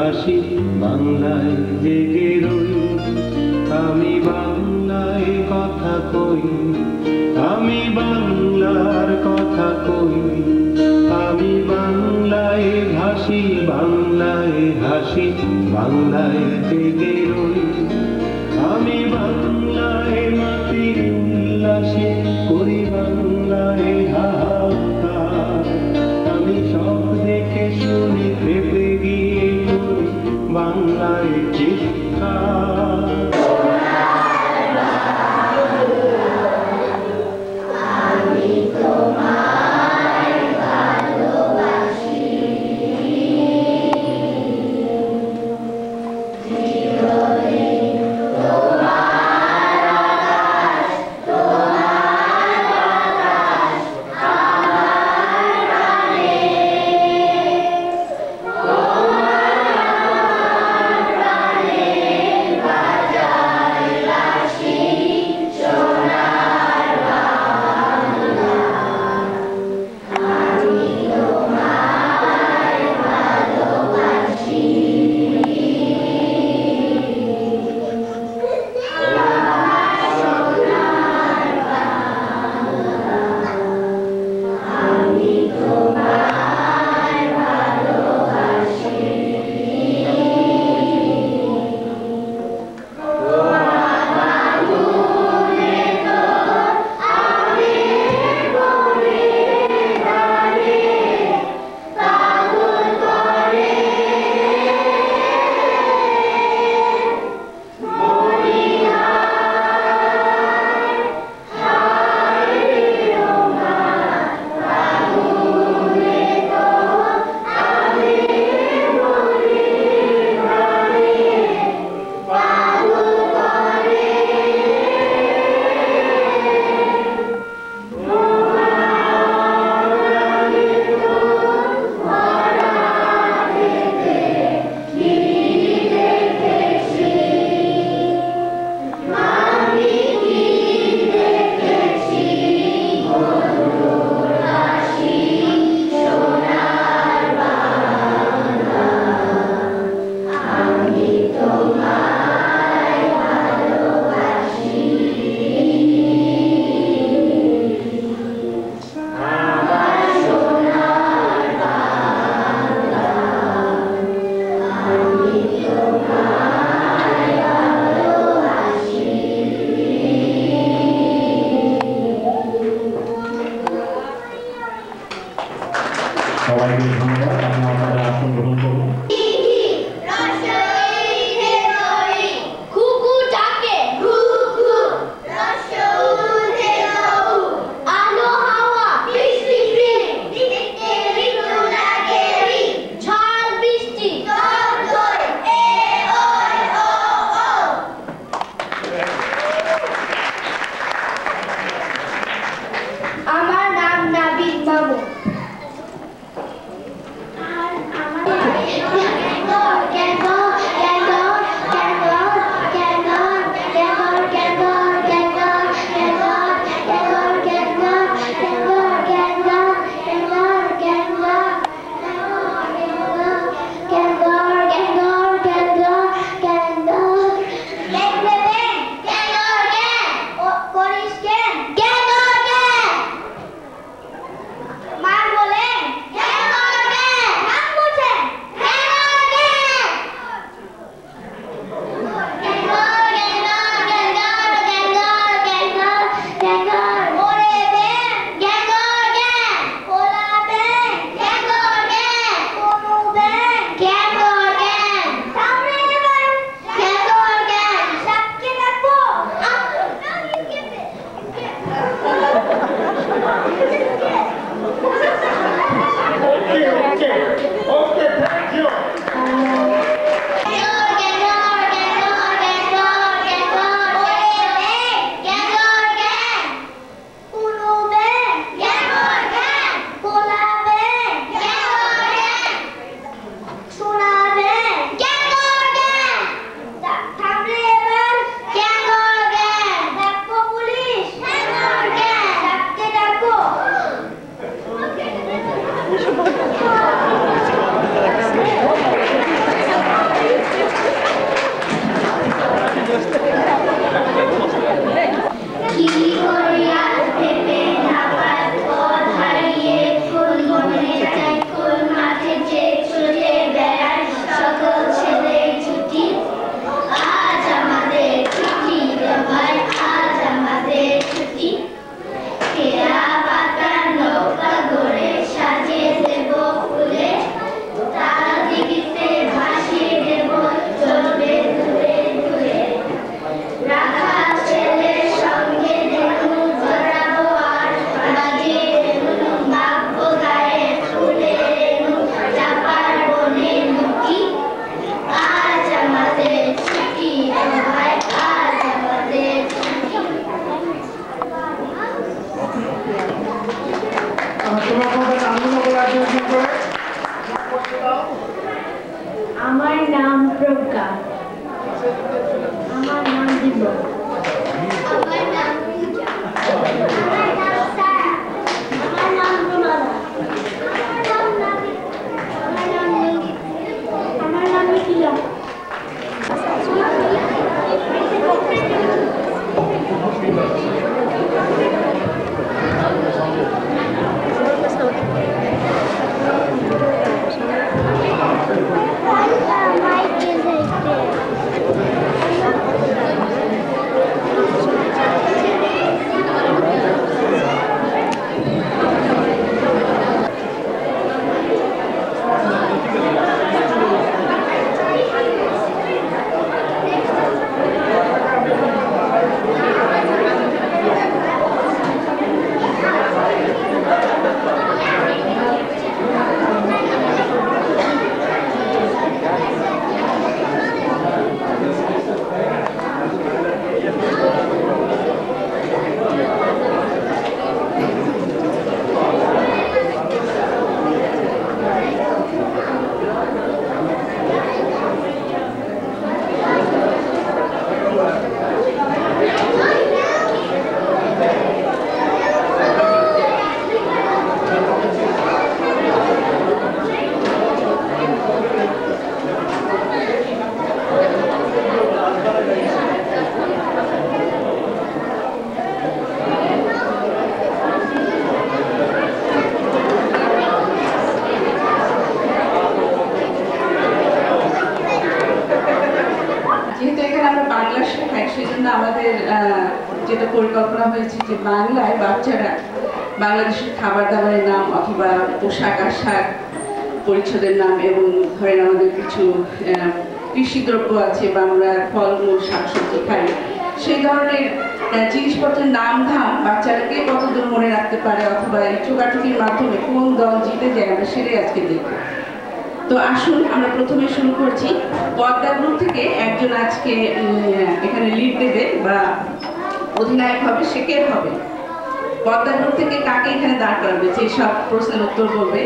হাসি বাংলায় জেগে রই আমি বাংলায় কথা কই আমি বাংলার কথা কই আমি বাংলায় ভাসি বাংলায় হাসি বাংলায় জেগে রই আমি বাংলায় মাটির উল্লাসে করি বাংলায় হাহাকার আমি সব দেখে শুনে ভেবে গিয়ে করি বাংলায় চিৎকার আমার নাম প্রজ্ঞা। আমার নাম দিব। আমার নাম পূজা। আমার নাম সারা। আমার নাম রুমালা। আমার নাম নাবি। আমার নাম নীলি। আমার নাম মিথিলা। যেটা পরিকল্পনা হয়েছে যে বাংলায় বাচ্চারা বাংলাদেশের খাবার দাবারের নাম অথবা পোশাক আশাক পরিচ্ছদের নাম এবং ধরেন আমাদের কিছু কৃষিদ্রব্য আছে বা আমরা ফলমূল শাকসবজি খাই সেই ধরনের জিনিসপত্রের নাম ধাম বাচ্চারাকে কতদূর মনে রাখতে পারে অথবা এই চোকাটুকির মাধ্যমে কোন দল জিতে যায় আমরা সেটাই আজকে দেখব। তো আসুন আমরা প্রথমে শুরু করছি পদ্মা গ্রুপ থেকে একজন আজকে এখানে লিড দেবে বা অধিনায়ক হবে সে কে হবে, পদ্মা গ্রুপ থেকে কাকে এখানে দাঁড় করাবে যে সব প্রশ্নের উত্তর বলবে।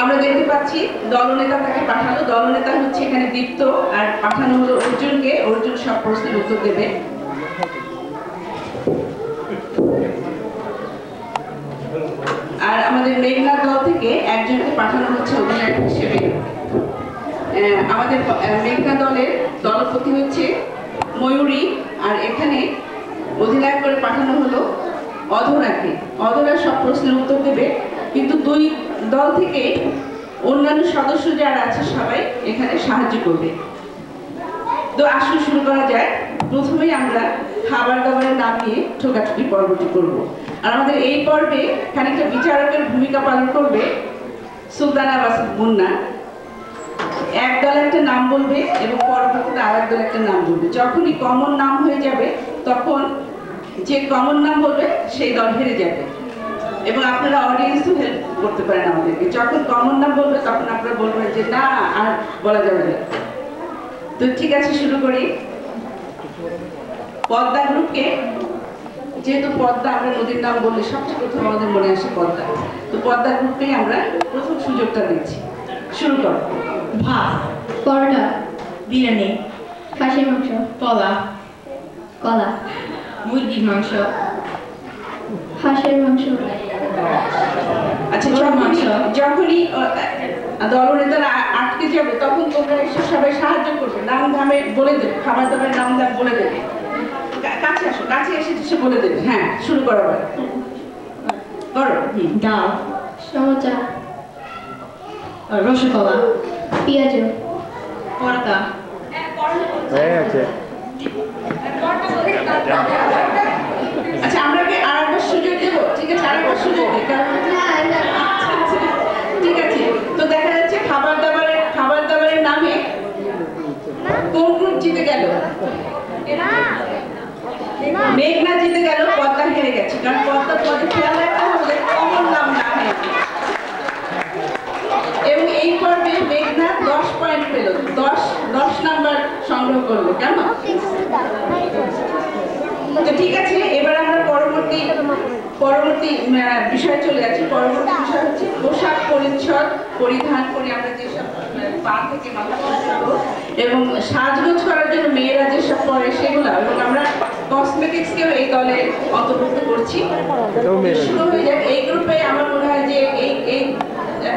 আমরা দেখতে পাচ্ছি দলনেতা তাকে পাঠালো, দলনেতা হচ্ছে এখানে দীপ্ত আর পাঠানো হলো অর্জুনকে, অর্জুন সব প্রশ্নের উত্তর দেবে। আর আমাদের মেঘনা দল থেকে একজনকে পাঠানো হচ্ছে অধিনায়ক হিসেবে। আমাদের মেঘনা দলের দলপতি হচ্ছে ময়ূরী আর এখানে অধিনায়ক করে পাঠানো হলো অধরাকে। অধরা সব প্রশ্নের উত্তর দেবে, কিন্তু দুই দল থেকে অন্যান্য সদস্য যারা আছে সবাই এখানে সাহায্য করবে। তো আসুন শুরু করা যায়। প্রথমেই আমরা খাবার দাবারের নাম নিয়ে ঠোকাঠুকি পর্বটি করব। আর আমাদের এই পর্বে খানিকটা বিচারকের ভূমিকা পালন করবে সুলতানা বাসিত মুন্না। এক দল একটা নাম বলবে এবং পরবর্তীতে আরেক দল একটা নাম বলবে। যখনই কমন নাম হয়ে যাবে তখন যে কমন নাম বলবে সেই দল হেরে যাবে এবং আপনারা অডিয়েন্সও হেল্প করতে পারেন আমাদেরকে। যখন কমন নাম বলবে তখন আপনারা বলবেন যে না আর বলা যাবে না। তো ঠিক আছে, শুরু করি। পদ্মা গ্রুপকে, যেহেতু পদ্মা আমরা নদীর নাম বললে সবচেয়ে প্রথম আমাদের মনে আসে পদ্মা, তো পদ্মা গ্রুপকেই আমরা প্রথম সুযোগটা দিচ্ছি। শুরু করো। ভাত, পরোটা, বিরিয়ানি, খাসির মাংস, কলা, কলা, মুরগির মাংস, হাঁসের মাংস। আচ্ছা, যখনই দলনেতারা আটকে যাবে তখন তোমরা এসে সবাই সাহায্য করবে, নাম ধামে বলে দেবে, খাবার দাবার নাম ধাম বলে দেবে। কাছে আসো, কাছে এসে বলে দেবে। হ্যাঁ, শুরু করো। করো। ডাল, সমোচা, রসগোল্লা, পেঁয়াজ, পরোটা, আচ্ছা, আমরা কি আরেকবার সুযোগ দেবো? ঠিক আছে, আরেকবার সুযোগ দিই। ঠিক আছে, তো দেখা যাচ্ছে খাবার দাবারের নামে কোন গ্রুপ জিতে গেল? মেঘনা জিতে গেল, পদ্মা হেরে গেছে। কারণ পদ্মা পদে খেয়াল রাখতে হবে কমন নাম না হয়। এবং এই পর্বে মেঘনা 10 পয়েন্ট পেল, 10 নাম্বার সংগ্রহ করলো। কেমন? তো ঠিক আছে, এবার আমরা পরবর্তী বিষয়ে চলে যাচ্ছি। পরবর্তী বিষয় হচ্ছে পোশাক পরিচ্ছদ পরিধান করে আমরা যেসব পা থেকে মাথা পর্যন্ত, এবং সাজগোজ করার জন্য মেয়েরা যেসব পরে সেগুলো, এবং আমরা কসমেটিক্সকেও এই দলে অন্তর্ভুক্ত করছি। শুরু হয়ে যাক এই গ্রুপে। আমার মনে হয় যে এই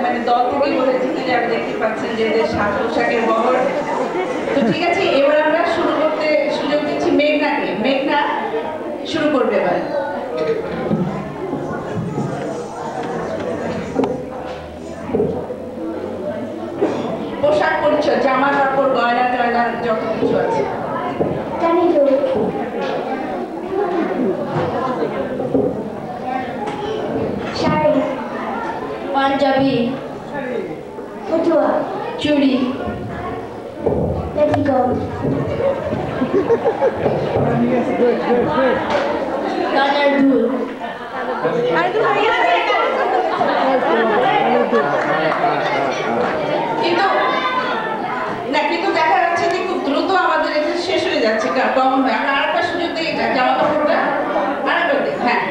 মানে দল থেকে বলে যেতে যারা দেখতে পাচ্ছেন যে এদের সাজ পোশাকের বহর। তো ঠিক আছে, এবার আমরা শুরু করতে সুযোগ দিচ্ছি মেঘনাকে। মেঘনা শুরু করবে এবার। পোশাক পরিচ্ছদ, জামা কাপড়, গয়না টয়না যত কিছু আছে। জানি তো শাড়ি, পাঞ্জাবি, ফতুয়া, চুড়ি, পেটিকোট, কানের দুল, কিন্তু দেখা যাচ্ছে যে খুব দ্রুত আমাদের এটা শেষ হয়ে যাচ্ছে, কম হয়। আমরা আরেকটা সুযোগ দিই, জামা কাপড়টা আরেকবার দিই। হ্যাঁ,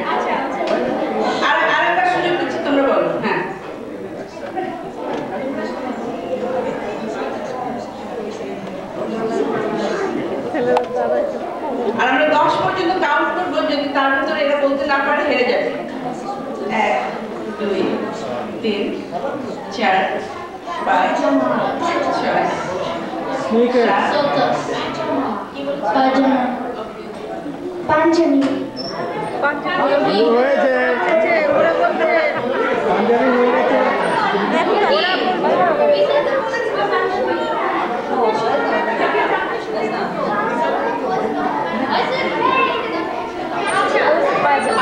আরেকটা সুযোগ দিচ্ছি, তোমরা বলো। হ্যাঁ, আর আমরা 10 পর্যন্ত কাউন্ট করবো, যদি তার ভিতরে এটা বলতে না পারে হেরে যাবে। 1 2 3 4 5 6 পাজামা, পাঞ্জাবি,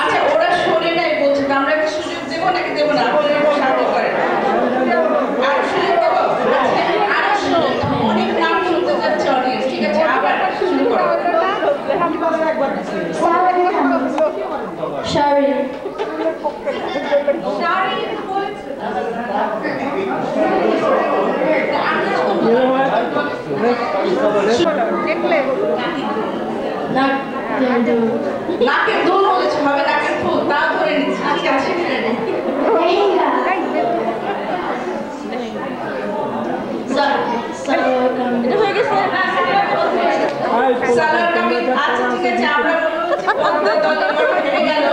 আচ্ছা, ওরা শোনে নাই বলছে, আমরা কি সুযোগ দেবো নাকি দেবো না? সাহায্য করে আর সুযোগ দেবো। আরো সুযোগ, অনেক নাম শুনতে যাচ্ছে অডিয়েন্স। ঠিক আছে, আবার শুরু করো। শাড়ি, নাকের দুল বলেছে, হবে নাকের ফুল, তা ধরে নিচ্ছি। ঠিক আছে, লেহেঙ্গা, সালোয়ার কামিজ, সালোয়ার কামিজ। আচ্ছা ঠিক আছে, আমরা বলবো হচ্ছে পদ্মা দল এবার হেরে গেল,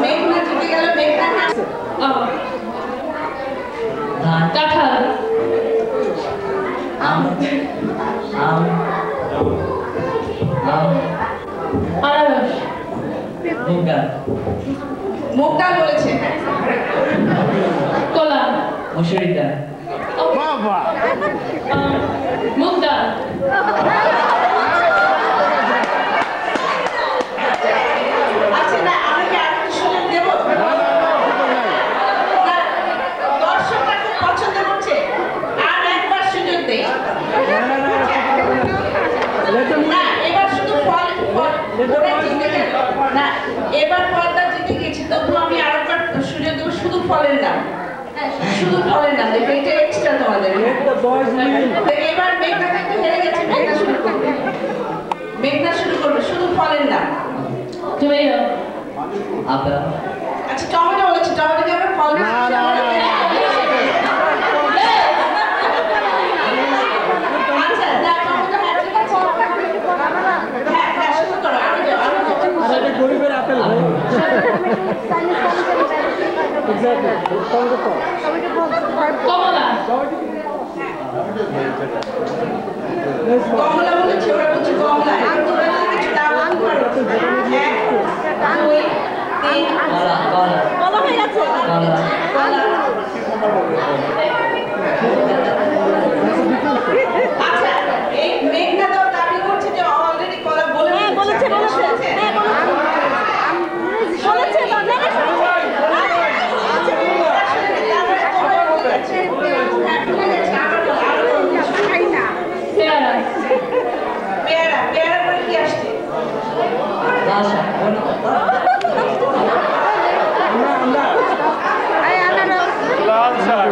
মেঘনা জিতে গেল। মেঘনা কাঁঠাল, আনারস, মুগ ডাল বলেছে। কলা, মসুরি ডাল, মুগ ডাল, আচ্ছা, না আমরা কি আরেকটা সুযোগ দেবো? দর্শকরা খুব পছন্দ করছে, আর একবার সুযোগ দেই। না, এবার শুধু ওরা জিতে গেল না, এবার পর্দা জিতে গেছে, তবু আমি আরেকবার সুযোগ দেবো। শুধু ফলের নাম, শুধু ফলের নাম দেখবে, এটা এক্সট্রা তোমাদের। এবার মেঘনা কিন্তু হেরে গেছে, মেঘনা শুরু করবে। মেঘনা শুরু করবে, শুধু ফলের নাম। টমেটো, আপেল, আচ্ছা, টমেটো বলেছে, টমেটোকে আমরা ফল না, আচ্ছা না, টমেটো হ্যাঁ ঠিক আছে। হ্যাঁ, শুরু করো। আমি যাও, গরিবের আপেল কমলা, কমলা বলেছে, ওরা বলছে কমলা। তোমরা যদি কিছু না বলতে পারো, 1 2 3 কলা, কলা হয়ে গেছে। কলা, আচ্ছা, এই মেঘনা তো দাবি করছে যে অলরেডি কলা বলেছে। হ্যাঁ বলেছে, বলেছে। হ্যাঁ বলেছে, পেয়ারা, পেয়ারা, পেয়ারা পরে কি আসছে? লাল শাক, লাল শাক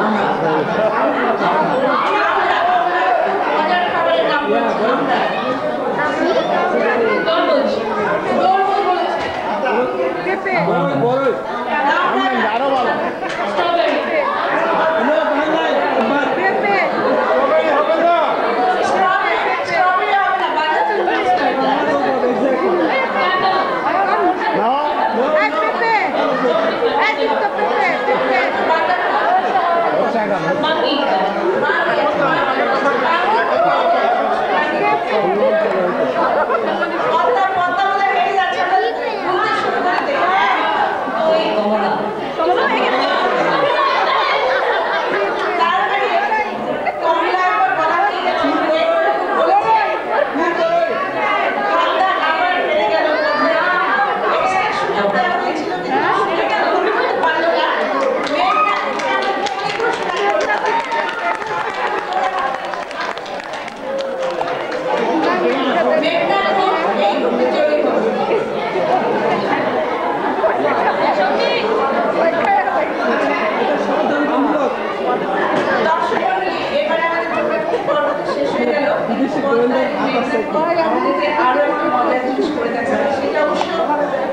আমাদেরকে আরো একটা মজার জিনিস করে দেখাবে, সেটা অবশ্য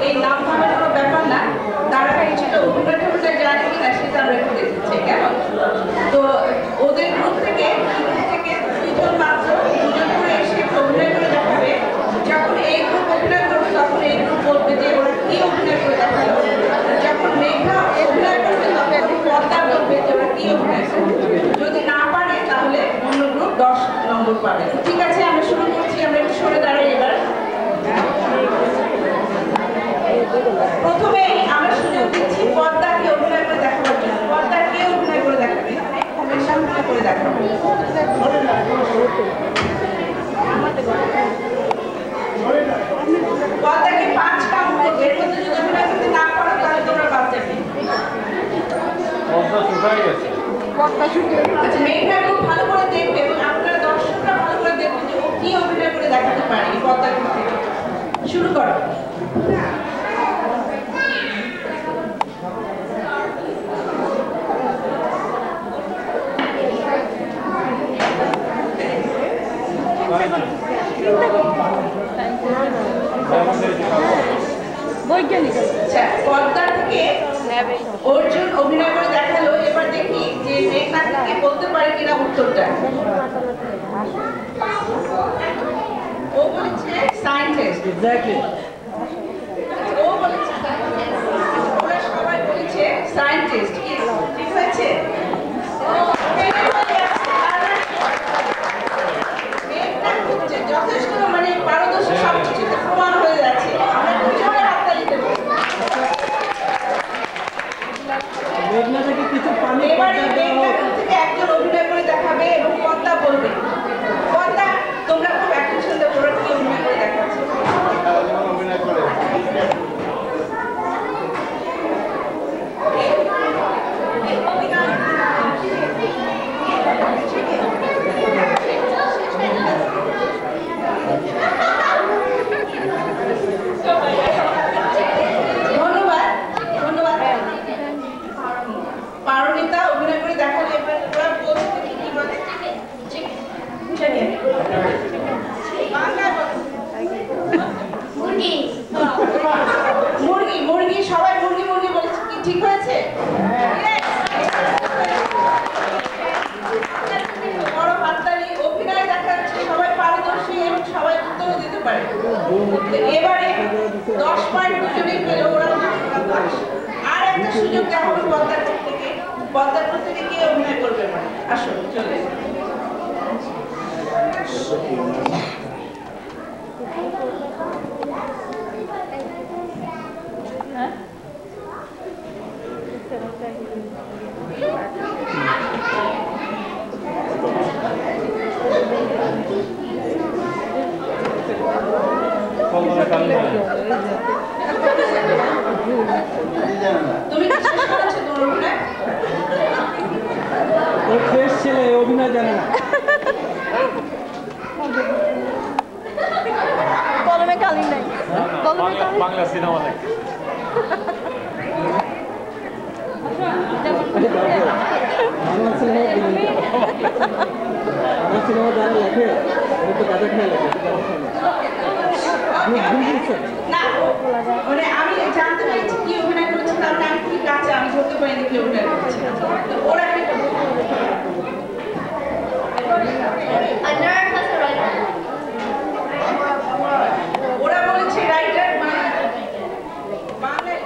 এই নাম ভাবের কোনো ব্যাপার না, তারা কিছুটা অভিনয় জানে কিনা সেটা আমরা একটু দেখেছি। কেমন তো ওদের গ্রুপ থেকে দুজন মাত্র দুজন করে এসে অভিনয় করে দেখাবে। যখন এই গ্রুপ অভিনয় করবে তখন এই গ্রুপ বলবে যে ওরা কি অভিনয় করে দেখালো। যখন মেঘা অভিনয় করবে তখন পর্দা বলবে যে ওরা কি অভিনয় করবে। যদি না পারে তাহলে অন্য গ্রুপ 10 নম্বর পাবে। ঠিক আছে, আমরা শুরু করছি। আমরা একটু সরে দাঁড়াই। এবার প্রথমে আমরা সুযোগ দিচ্ছি পর্দাকে অভিনয় করে দেখাবার জন্য। পর্দা কে অভিনয় করে দেখাবে? সামনে করে দেখাবে। পর্দাকে 5 কাম করবে, এর মধ্যে যদি অভিনয় করতে না পারো তাহলে তোমরা বাদ যাবে। আচ্ছা, মেয়েটা খুব ভালো করে দেখবে এবং আপনারা দর্শকরা ভালো করে দেখবেন যে ও কি অভিনয় করে দেখাতে পারে এই পর্দার থেকে। শুরু করো। আচ্ছা, পর্দা থেকে অর্জুন অভিনয় করে দেখালো। এবার দেখি যে মেঘনা থেকে বলতে পারে কিনা উত্তরটা। ও বলেছে সায়েন্টিস্ট। এক্স্যাক্টলি। ও বলেছে ওরা সবাই বলেছে সায়েন্টিস্ট। ঠিক হয়েছে? যথেষ্ট মানে পারদর্শী, সবকিছুতে প্রমাণ হয়ে যাচ্ছে। আমরা দুজনে হাততালি দেব। মেঘনা থেকে কিছু পানি এবারে মেঘনা থেকে একজন অভিনয় করে দেখাবে এবং পর্দা বলবে। পর্দা তোমরা খুব একটু শুনতে ওরা কি অভিনয় করে দেখাচ্ছে। ধন্যবাদ ধন্যবাদ। পারমিতা অভিনয় করে দেখালে। এবার ওরা বলছে কি বলে? মুরগি। মুরগি। মুরগি, সবাই মুরগি মুরগি বলেছে। কি ঠিক হয়েছে? বড় হাততালি। অভিনয় দেখাচ্ছে, সবাই পারদর্শী এবং সবাই উত্তরও দিতে পারে। এবারে 10 পয়েন্ট দুজনেই পেল ওরা। আর একটা সুযোগ দেওয়া হবে পদ্মাপুর থেকে। পদ্মাপুর থেকে কে অভিনয় করবে? মানে আসো চলে। তুমি কি শেষ করেছো তোমার অভিনয়? ওর শেষ ছেলে অভিনয় জানে না। কলমে কালি নাই। বাংলা সিনেমা দেখে। বাংলা সিনেমা যারা লেখে ওটা তাদের খেয়ে লেখে। না, মানে আমি জানতে পেরেছি কি অভিনয় করেছে, তার নাম কি কাছে আমি ধরতে পারিনি কি অভিনয় করেছে। ওরা ওরা বলেছে রাইটার বাংলায়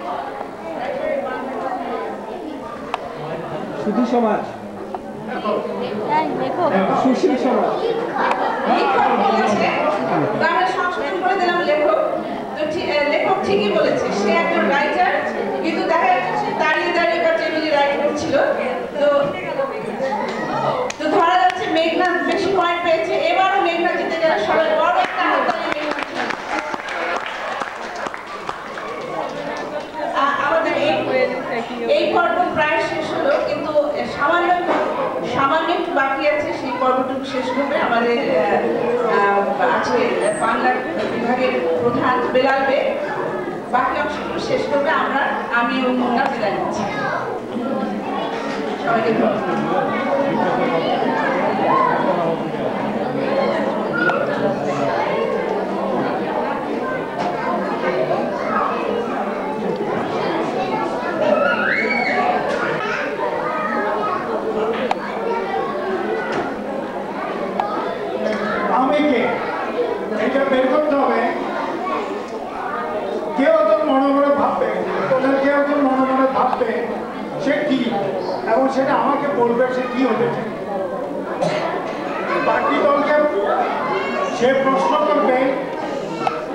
সুধী সমাজ, সুশীল সমাজ। লেখক বলেছে, আমরা সংশোধন করে দিলাম লেখক। তো লেখক ঠিকই বলেছে, সে একজন রাইটার, কিন্তু দেখা যাচ্ছে সে দাঁড়িয়ে দাঁড়িয়ে বা টেবিলে রাইট করছিল। তো ধরা যাচ্ছে মেঘনা বেশি পয়েন্ট পেয়েছে। এবারও মেঘনা জিতে গেল। সবাই বড় একটা হাততালি মেঘনার জন্য। আমাদের এই পর্ব প্রায় শেষ হলো, কিন্তু সামান্য একটু বাকি আছে। সেই পর্বটুকু শেষ করবে আমাদের আজকে বাংলা বিভাগের প্রধান বেলাল বে। বাকি অংশগুলো শেষ করবে আমি ও মুন্না বিদায় নিচ্ছি। সবাইকে আমি কে এটা বের করতে হবে। কেউ একজন মনে মনে ভাববে, তোদের কেউ একজন মনে মনে ভাববে সে কি, এবং সেটা আমাকে বলবে সে কি হয়েছে। বাকি দলকে সে প্রশ্ন করবে,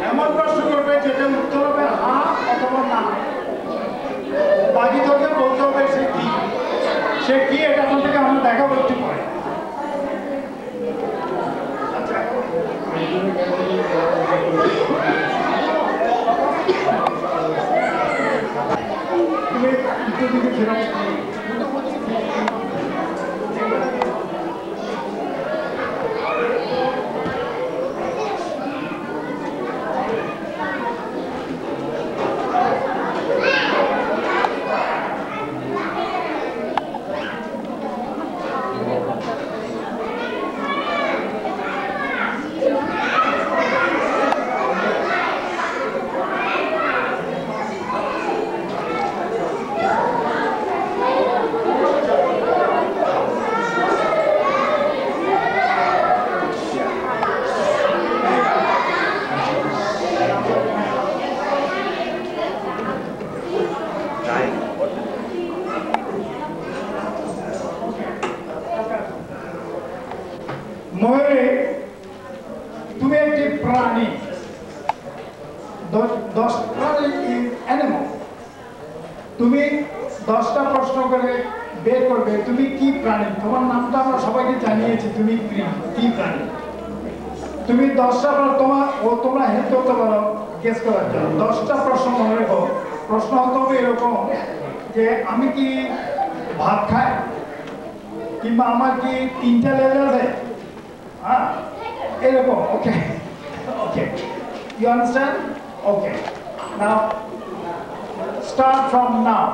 এমন প্রশ্ন করবে যেটা উত্তর হবে হ্যাঁ অথবা না। বাকি দলকে বলতে হবে সে কি এটা এখন থেকে আমরা দেখা করতে পারি। আচ্ছা তুমি একটু দিকে ফেরাও। ময়ূরে তুমি একটি প্রাণী, 10 প্রাণী অ্যানিমাল। তুমি 10টা প্রশ্ন করে বের করবে তুমি কি প্রাণী। তোমার নামটা আমরা সবাইকে জানিয়েছি, তুমি কি প্রাণী। তুমি 10টা তোমরা হেল্প করতে পারো গেস করার জন্য। 10টা প্রশ্ন মনে রেখো। প্রশ্ন হতে হবে এরকম যে আমি কি ভাত খাই, কিংবা আমার কি 3টা লেজ আছে, হ্যাঁ এরকম। Okay okay, you understand? Okay, now start from now.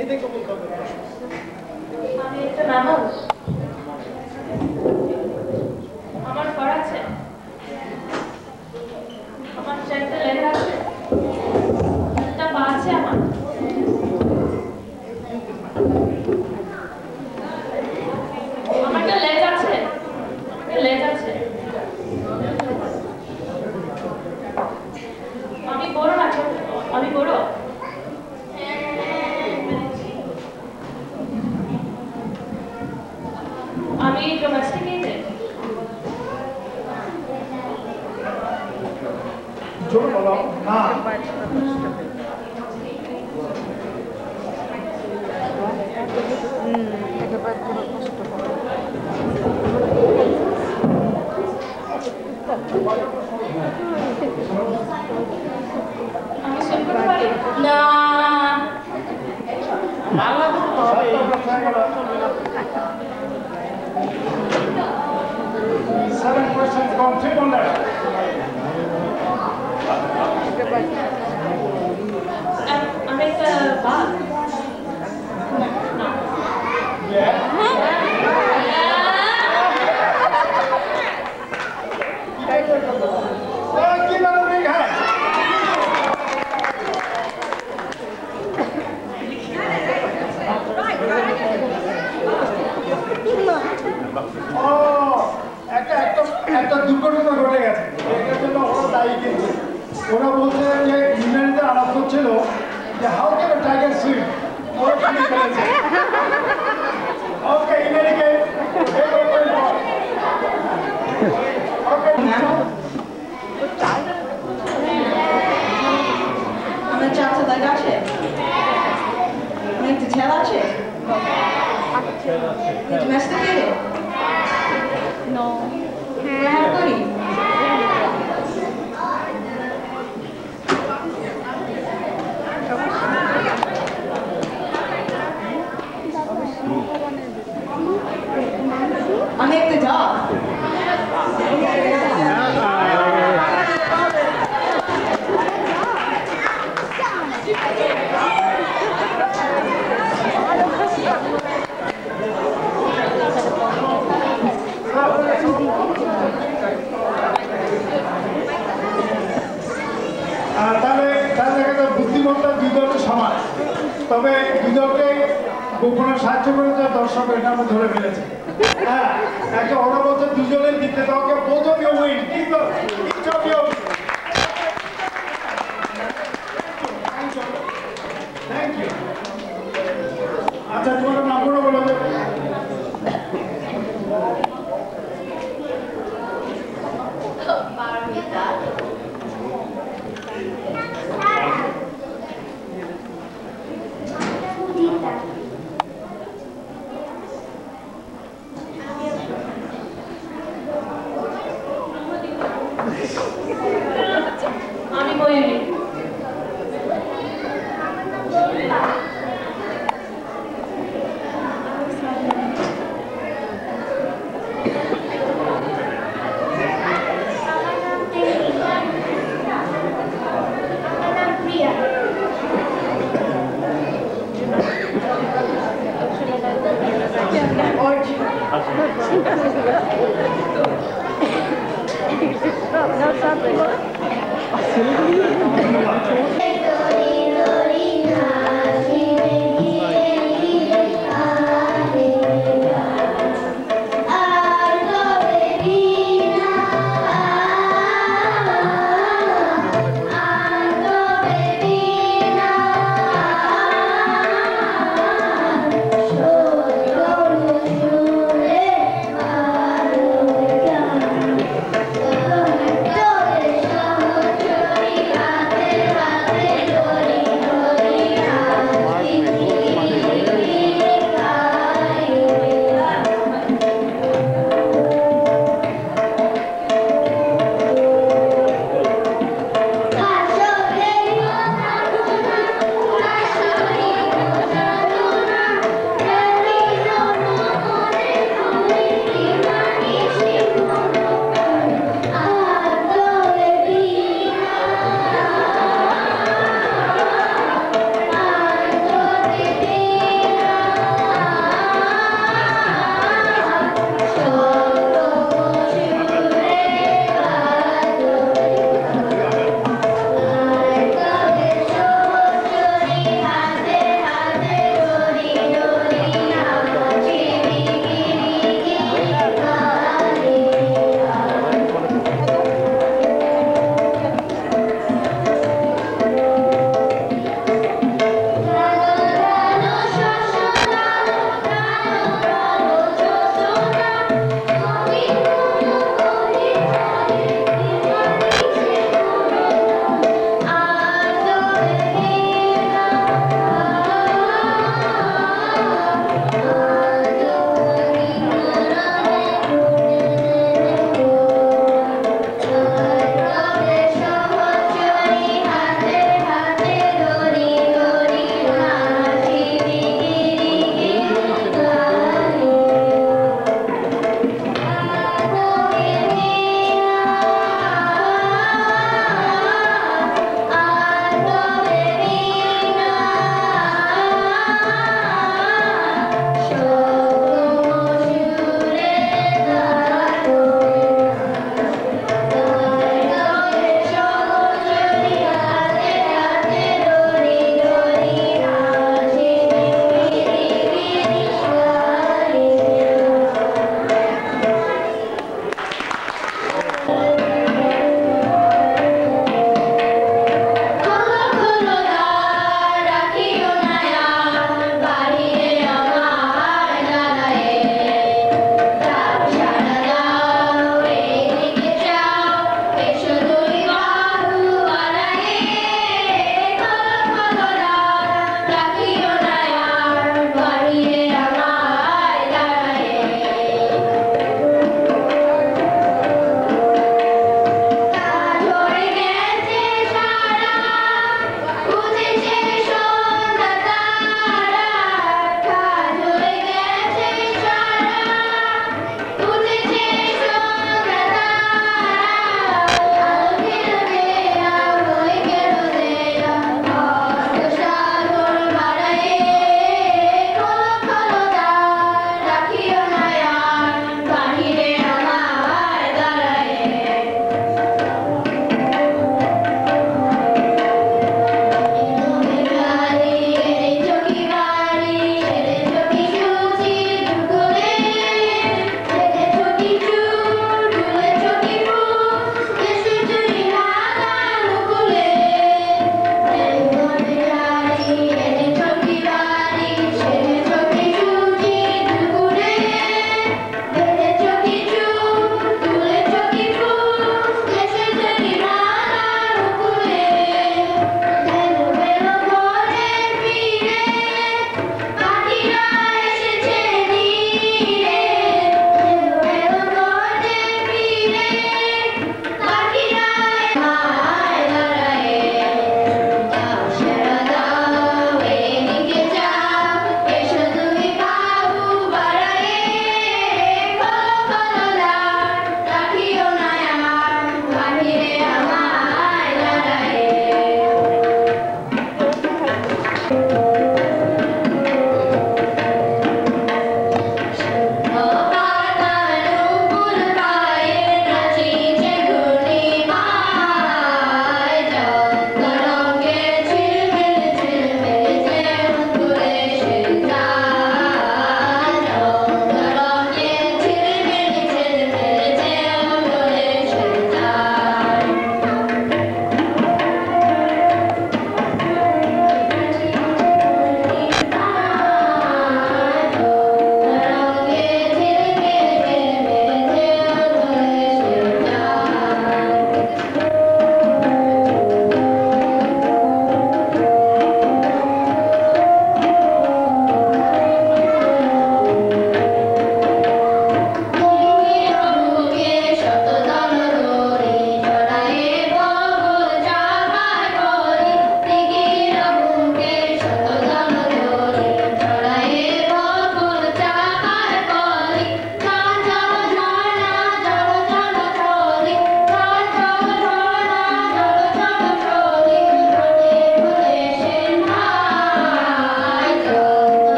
এদিকে বলতে হবে। আমি একটা মানুষ, আমার ঘর আছে, আমার চারটে লেখা আছে, একটা পা আছে আমার, আমার একটা লেজ আছে, আমি বড় না ছোট, আমি বড়, আমি ডোমেস্টিকেটেড, জোর বলো না। আমি সুইম করতে পারি না। 7 questions from 300. আমি একটা বাঘ। কি বানাবে হ্যাঁ একটা দুর্ঘটনা ঘটে গেছে, এটার জন্য ওরা দায়ী। কিন্তু ওরা বলছে যে ইংল্যান্ডে আলাপ করছিল যে how can a tiger swim, ওরা শুনে ফেলেছে। ওকে ইংল্যান্ডে ওকে আমার চারটা দাগ আছে, একটা ছেলে আছে, domesticated. No. ব্যবহার করি। আমি একটা dog. বুদ্ধিমত্তা দুই দলের সমান, তবে দুই দলকে গোপনে সাহায্য করে দর্শক এটা আমরা ধরে ফেলেছে। হ্যাঁ একটা ওরা বলছে দুজনের দিতে তোমাকে প্রথমে উইন কিন্তু থ্যাংক ইউ আচ্ছা তোমার নামগুলো বলে দেবে আমি ময়ূরী। Oh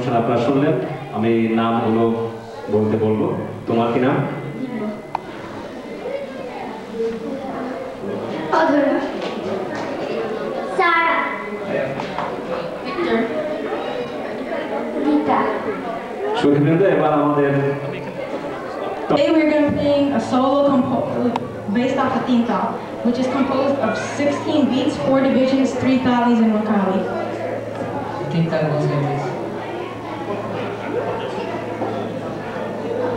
অনুষ্ঠান আপনারা শুনলেন। আমি নামগুলো বলতে বলবো। তোমার কি নাম? অধরা, সারা, Victor. রীতা। সুধীবৃন্দ, এবার আমাদের Today we're going to be playing a solo based off the Tinta, which is composed of 16 beats, 4 divisions, 3 talis, and 1 kali. Tinta goes like this.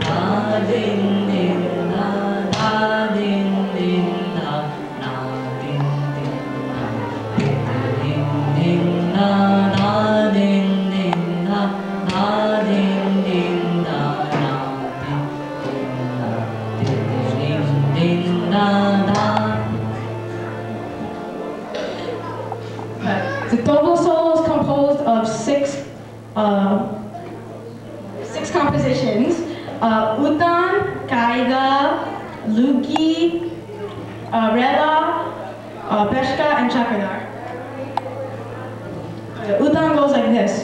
Da din din da da din din da na din din da din din da da din din da da din din da na din din da da. The total solo is composed of six compositions: Utan, Kaida, Lugi, Rela, Beshka, and Chakradar. Utan goes like this.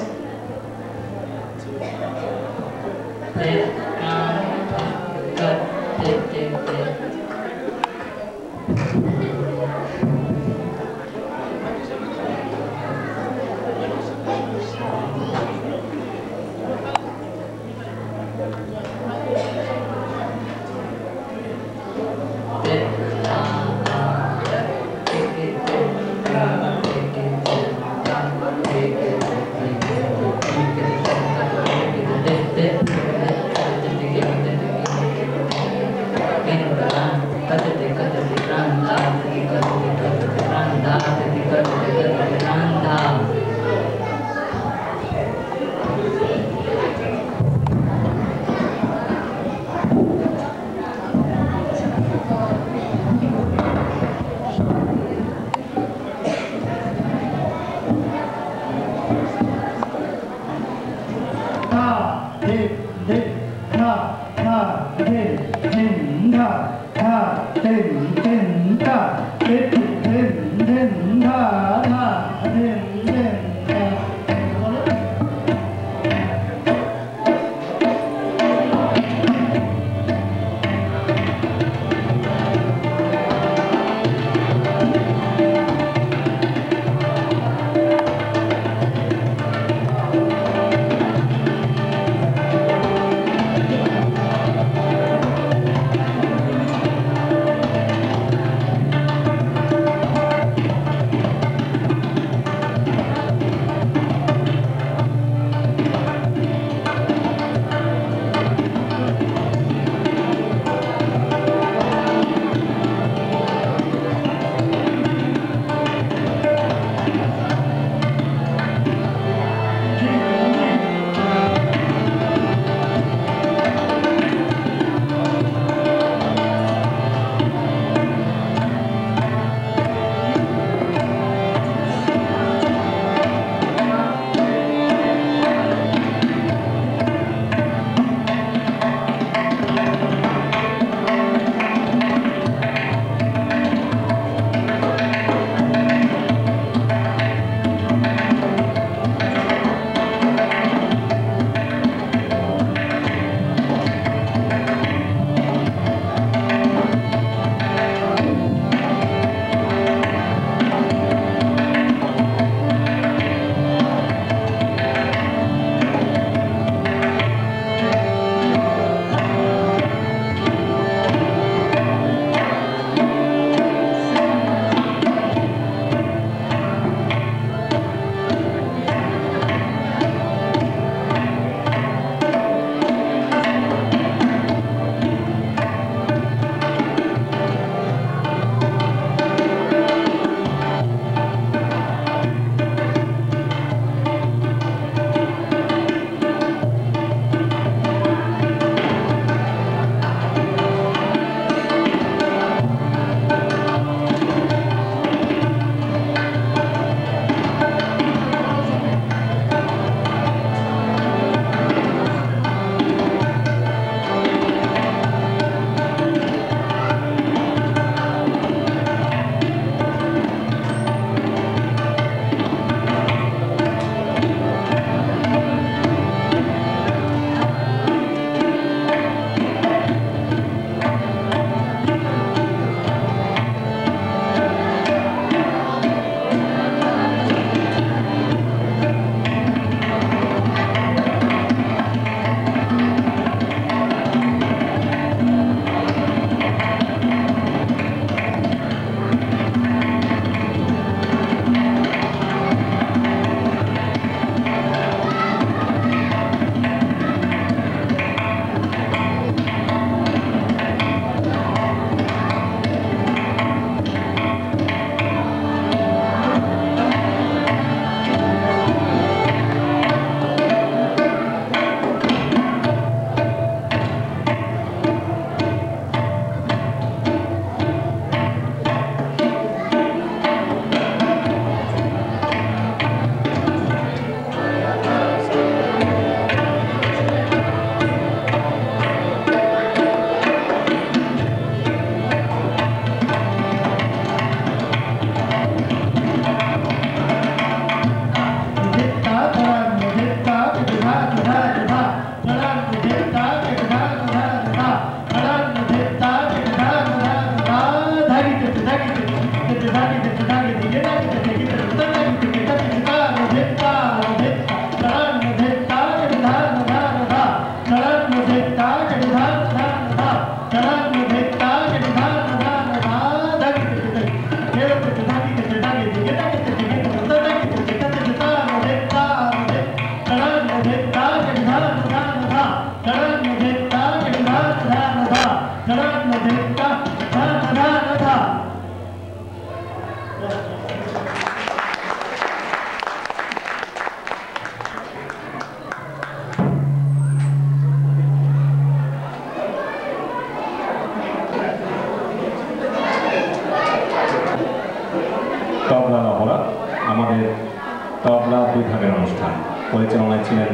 পরিচালনায় ছিলেন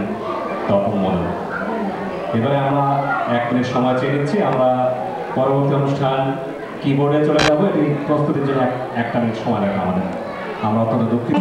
তপন মদন। এবারে আমরা 1 minute সময় চেয়ে নিচ্ছি। আমরা পরবর্তী অনুষ্ঠান কিবোর্ডে চলে যাবো। এটি প্রস্তুতির জন্য 1 মিনিট সময় রাখা আমাদের। আমরা অত্যন্ত দুঃখিত।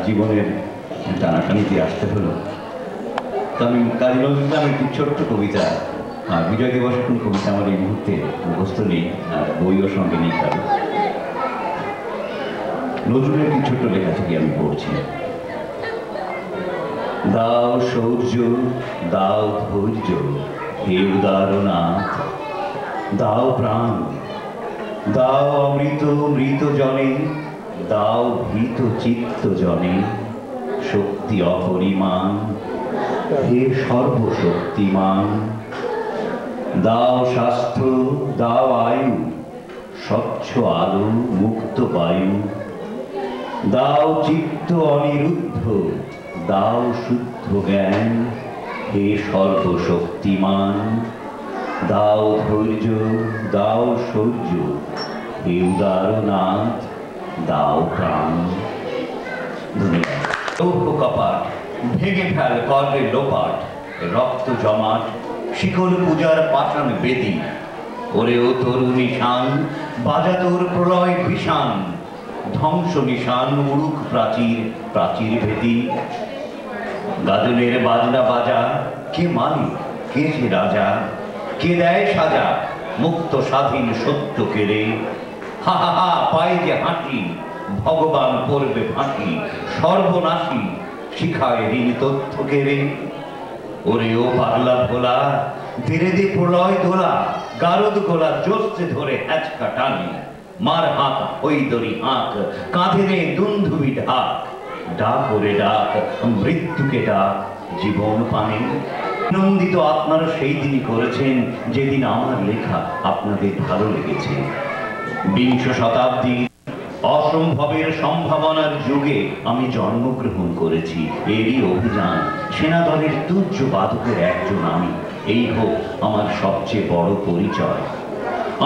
জীবনের টানাটানিতে আসতে হলো। তো আমি কাজী নজরুল ইসলামের একটি ছোট্ট কবিতা, বিজয় দিবস কোন কবিতা আমার এই মুহূর্তে মুখস্থ নেই, আর বইও সঙ্গে নেই কারো। নজরুলের একটি ছোট্ট লেখা থেকে আমি পড়ছি। দাও শৌর্য, দাও ধৈর্য, হে উদারনাথ, দাও প্রাণ, দাও অমৃত মৃত জনে, দাও ভীত চিত্ত জনে, শক্তি অপরিমাণ, হে সর্বশক্তিমান। দাও স্বাস্থ্য, দাও আয়ু, স্বচ্ছ আলো মুক্ত বায়ু, দাও চিত্ত অনিরুদ্ধ, দাও শুদ্ধ জ্ঞান, হে সর্বশক্তিমান। দাও ধৈর্য, দাও শৌর্য, হে উদারনাথ, দাও প্রাণ। লৌহ কপাট ভেঙে ফেল গর্বে লোপাট, রক্ত জমাট শিকল পূজার পাষাণ বেদি। ওরে ও তরু নিশান, বাজা তোর প্রলয় ভীষণ, ধ্বংস নিশান উড়ুক প্রাচীর প্রাচীর ভেদি। গাজনের বাজনা বাজা, কে মালিক কে যে রাজা, কে দেয় সাজা মুক্ত স্বাধীন সত্য কেড়ে। হা হা হা পায়ে যে হাঁটি, ভগবান পড়বে ফাঁকি, সর্বনাশী শিখায় ঋণ তথ্য কেড়ে। ওরে ও পাগলা ভোলা, ধীরে ধীরে প্রলয় দোলা, গারদ গোলা জোস্তে ধরে হ্যাচকা টানি। মার হাঁক ওই দড়ি হাঁক, কাঁধে নে দুন্ধুবি ঢাক, ডাক ওরে ডাক মৃত্যুকে ডাক জীবন পানে। নন্দিত আপনারা সেই দিনই করেছেন যেদিন আমার লেখা আপনাদের ভালো লেগেছে। বিংশ শতাব্দী অসম্ভবের সম্ভাবনার যুগে আমি জন্মগ্রহণ করেছি। এরই অভিযান সেনাদলের তুচ্ছ বাদকের একজন আমি। এই হোক আমার সবচেয়ে বড় পরিচয়।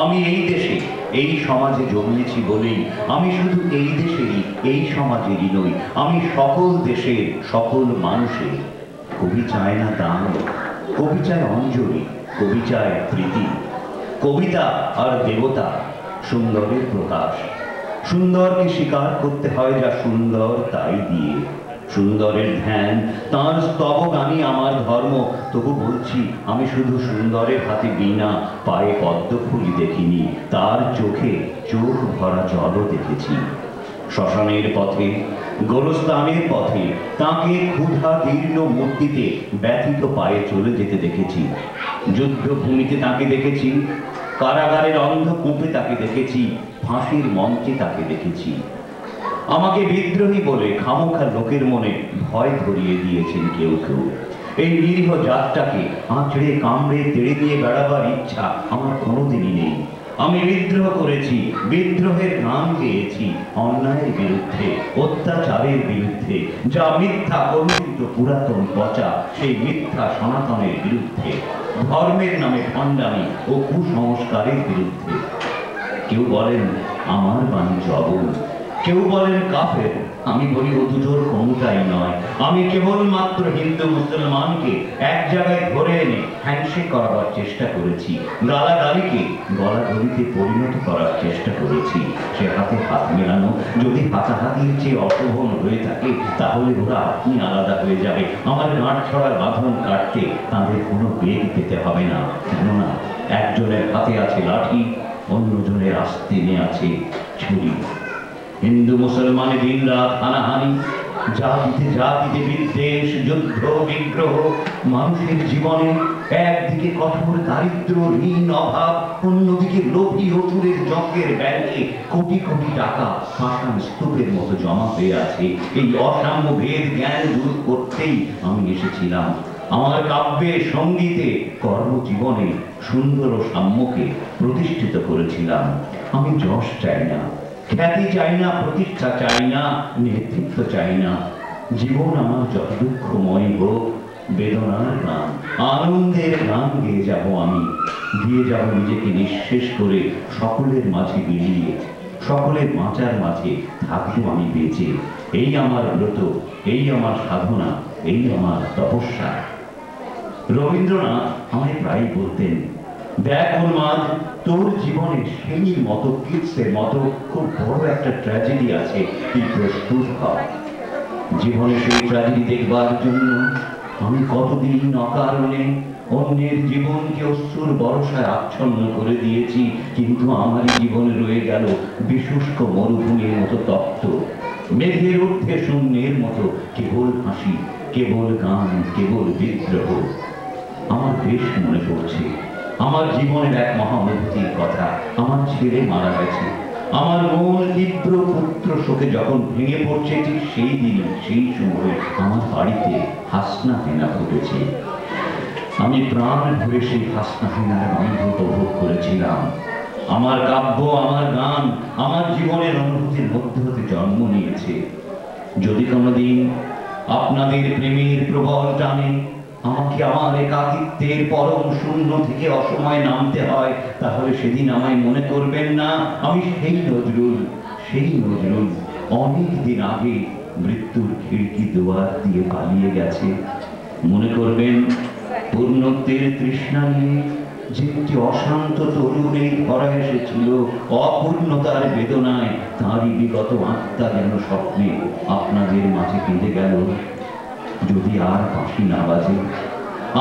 আমি এই দেশে এই সমাজে জন্মেছি বলেই আমি শুধু এই দেশেরই এই সমাজেরই নই, আমি সকল দেশের সকল মানুষের। কবি চায় না দান, কবি চায় অঞ্জলি, কবি চায় প্রীতি। কবিতা আর দেবতা, সুন্দরের প্রকাশ। সুন্দরকে স্বীকার করতে হয় যা সুন্দর তাই দিয়ে। সুন্দরের ধ্যান, তাঁর স্তবগানই আমার ধর্ম। তবু বলছি আমি শুধু সুন্দরের হাতে বীণা, পায়ে পদ্মফুলি দেখিনি, তার চোখে চোখ ভরা জলও দেখেছি। শ্মশানের পথে, গোরস্থানের পথে তাকে ক্ষুধা দীর্ণ মূর্তিতে ব্যথিত পায়ে চলে যেতে দেখেছি। যুদ্ধভূমিতে তাকে দেখেছি, কারাগারের অন্ধকূপে তাকে দেখেছি, ফাঁসির মঞ্চে তাকে দেখেছি। আমাকে বিদ্রোহী বলে খামোখা লোকের মনে ভয় ধরিয়ে দিয়েছেন কেউ কেউ। এই নিরীহ জাতটাকে আঁচড়ে কামড়ে তেড়ে নিয়ে বেড়াবার ইচ্ছা আমার কোনোদিনই নেই। আমি বিদ্রোহ করেছি, বিদ্রোহের গান গেয়েছি, অন্যায়ের বিরুদ্ধে, অত্যাচারের বিরুদ্ধে, যা মিথ্যা কলঙ্কিত পুরাতন পচা, সেই মিথ্যা সনাতনের বিরুদ্ধে, ধর্মের নামে ভণ্ডামি ও কুসংস্কারের বিরুদ্ধে। কেউ বলেন আমার বাণী জবন, কেউ বলেন কাফের। আমি বলি ও দুটোর কোনটাই নয়। আমি কেবলমাত্র হিন্দু মুসলমানকে এক জায়গায় ধরে এনে হ্যান্ডশেক করাবার চেষ্টা করেছি, গালাগালিকে গলাগলিতে পরিণত করার চেষ্টা করেছি। সে হাতে হাত মেলানো যদি হাতাহাতির চেয়ে অশোভন হয়ে থাকে, তাহলে ওরা আপনি আলাদা হয়ে যাবে। আমার গাঁট ছড়ার বাঁধন কাটতে তাদের কোনো বেগ পেতে হবে না, কেননা একজনের হাতে আছে লাঠি, অন্যজনের আস্তিনে আছে ছুরি। হিন্দু মুসলমানে দিন রাত হানাহানি, জাতিতে জাতিতে বিদ্বেষ, যুদ্ধ বিগ্রহ, মানুষের জীবনে একদিকে কঠোর দারিদ্র, ঋণ, অভাব, অন্যদিকে লোভী অসুরের যজ্ঞের ব্যাংকে কোটি কোটি টাকা পাষাণ স্তূপের মতো জমা হয়ে আছে। এই অসাম্য ভেদ জ্ঞান দূর করতেই আমি এসেছিলাম। আমার কাব্যে, সঙ্গীতে, কর্মজীবনে সুন্দর ও সাম্যকে প্রতিষ্ঠিত করেছিলাম। আমি যশ চাই না, খ্যাতি চাই না, প্রতিষ্ঠা চাই না, নেতৃত্ব চাই না। জীবন আমার যত দুঃখময় হোক, বেদনার গান, আনন্দের গান গেয়ে যাব আমি। দিয়ে যাব নিজেকে নিঃশেষ করে সকলের মাঝে বিলিয়ে, সকলের বাঁচার মাঝে থাকবো আমি বেঁচে। এই আমার ব্রত, এই আমার সাধনা, এই আমার তপস্যা। রবীন্দ্রনাথ আমায় প্রায় বলতেন, দেখ উন্মাদ, তোর জীবনে সেই মতো কিডসের মতো খুব বড় একটা ট্র্যাজেডি আছে, তুই প্রস্তুত হ। জীবনে সেই ট্র্যাজেডি দেখবার জন্য আমি কতদিন অকারণে অন্যের জীবনকে অশ্রুর বর্ষায় আচ্ছন্ন করে দিয়েছি, কিন্তু আমার জীবনে রয়ে গেল বিশুষ্ক মরুভূমির মতো তপ্ত, মেঘের ঊর্ধ্বে শূন্যের মতো কেবল হাসি, কেবল গান, কেবল বিদ্রোহ। আমার বেশ মনে পড়ছে আমার জীবনের এক মহানুভূতির কথা। আমার ছেলে মারা গেছে, আমার মন তীব্র পুত্র শোকে যখন ভেঙে পড়ছে, ঠিক সেই দিন সেই সময় আমার বাড়িতে হাসনা হেনা ঘটেছে। আমি প্রাণ ভরে সেই হাসনা হেনার গন্ধ উপভোগ করেছিলাম। আমার কাব্য, আমার গান, আমার জীবনের অনুভূতির মধ্য হতে জন্ম নিয়েছে। যদি কোনোদিন আপনাদের প্রেমের প্রবল টানে আমাকে আমার একাকিত্বের পরম শূন্য থেকে অসময় নামতে হয়, তাহলে সেদিন আমায় মনে করবেন না আমি সেই নজরুল, সেই নজরুল অনেক দিন আগে মৃত্যুর খিড়কি দুয়ার দিয়ে পালিয়ে গেছে। মনে করবেন পূর্ণত্বের তৃষ্ণা নিয়ে যে একটি অশান্ত তরুণের ধরা এসেছিল, অপূর্ণতার বেদনায় তাঁরই বিগত আত্মা যেন স্বপ্নে আপনাদের মাঝে কেঁদে গেল। যদি আর বাঁশি না বাজে,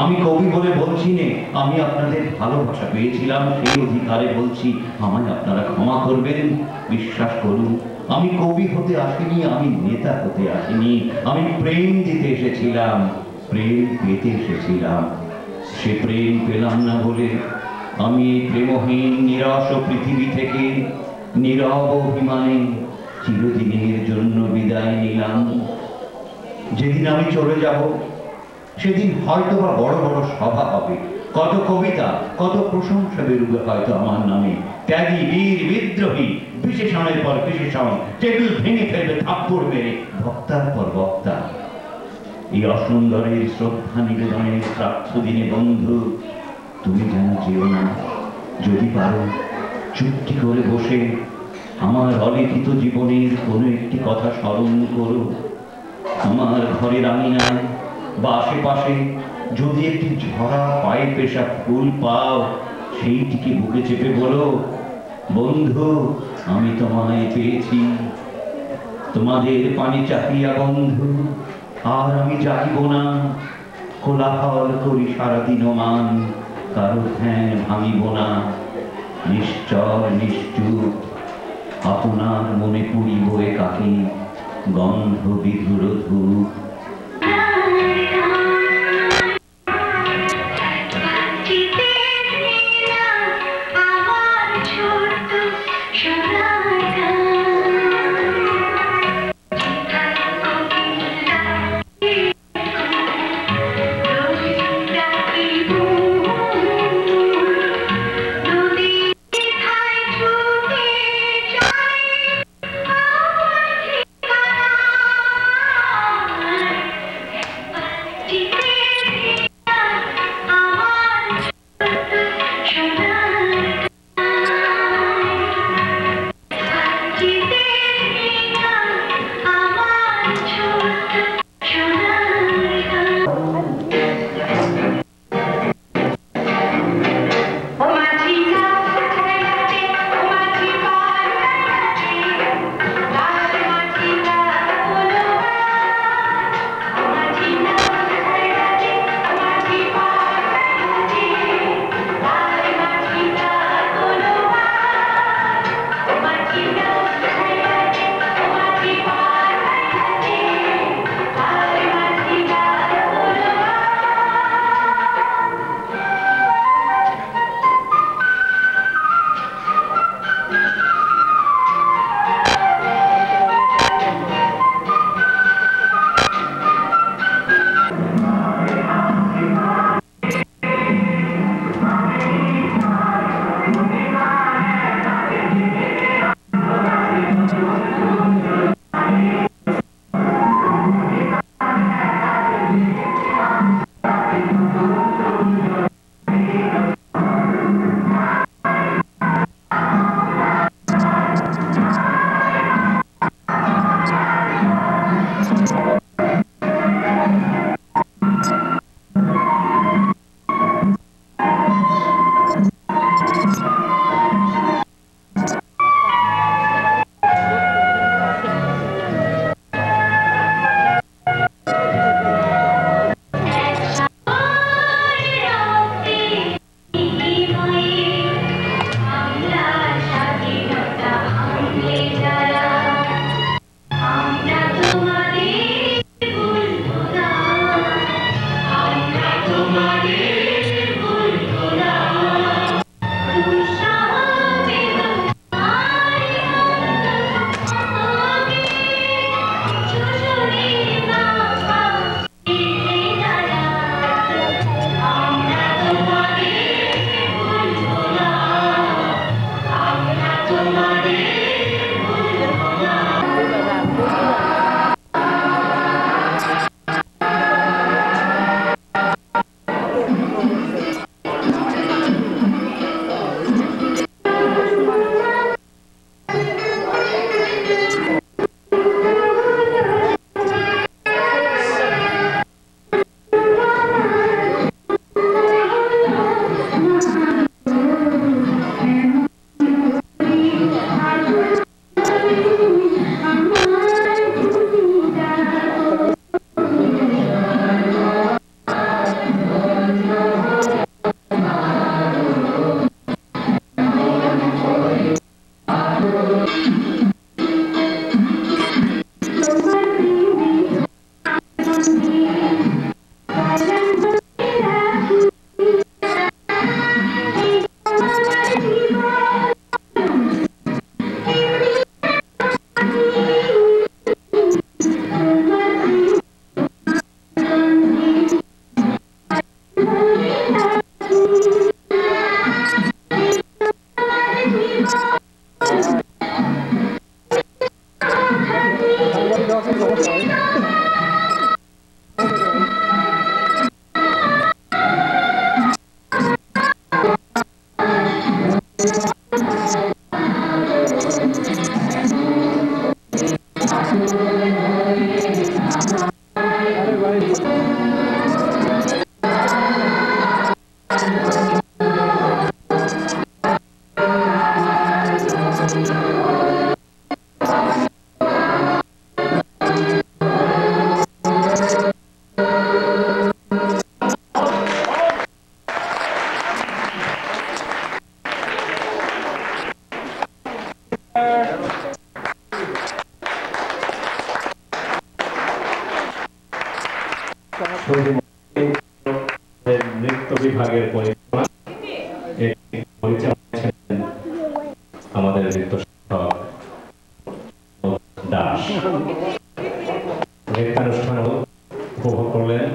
আমি কবি বলে বলছি নে, আমি আপনাদের ভালোবাসা পেয়েছিলাম, সেই অধিকারে বলছি, আমায় আপনারা ক্ষমা করবেন। বিশ্বাস করুন, আমি কবি হতে আসিনি, আমি নেতা হতে আসিনি, আমি প্রেম দিতে এসেছিলাম, প্রেম পেতে এসেছিলাম। সে প্রেম পেলাম না বলে আমি এই প্রেমহীন নিরস পৃথিবী থেকে নীরব অভিমানে চিরদিনের জন্য বিদায় নিলাম। যেদিন আমি চলে যাব, সেদিন হয়তো বা বড় বড় সভা হবে, কত কবিতা, কত প্রশংসা বেরুবে হয়তো আমার নামে। ত্যাগী, বীর, বিদ্রোহী, বিশেষণের পর বিশেষণ, টেবিল ভেঙে ফেলবে থাপ্পড় মেরে বক্তার পর বক্তা। এই অসুন্দরের শ্রদ্ধা নিবেদনের প্রাপ্ত দিনে বন্ধু, তুমি যেন যেও না, যদি পারো চুপটি করে বসে আমার অলিখিত জীবনের কোনো একটি কথা স্মরণ করো। আমার ঘরের আঙিনায় বা আশেপাশে যদি একটি ঝরা পায়ে পেশা ফুল পাও, সেইটিকে বুকে চেপে বলো, বন্ধু আমি তোমায় পেয়েছি। তোমাদের পানি চাহিয়া বন্ধু আর আমি জাগিব না, কোলাহল করি সারাদিন মান, কারো ধ্যান ভাঙিব না। নিশ্চল নিশ্চুপ আপনার মনে পুড়িব একাকী গন্ধ বিধুর ধূপ। Thank you. নৃত্য বিভাগের আমাদের নৃত্য শিক্ষক দাস নৃত্যানুষ্ঠান উপভোগ করলেন।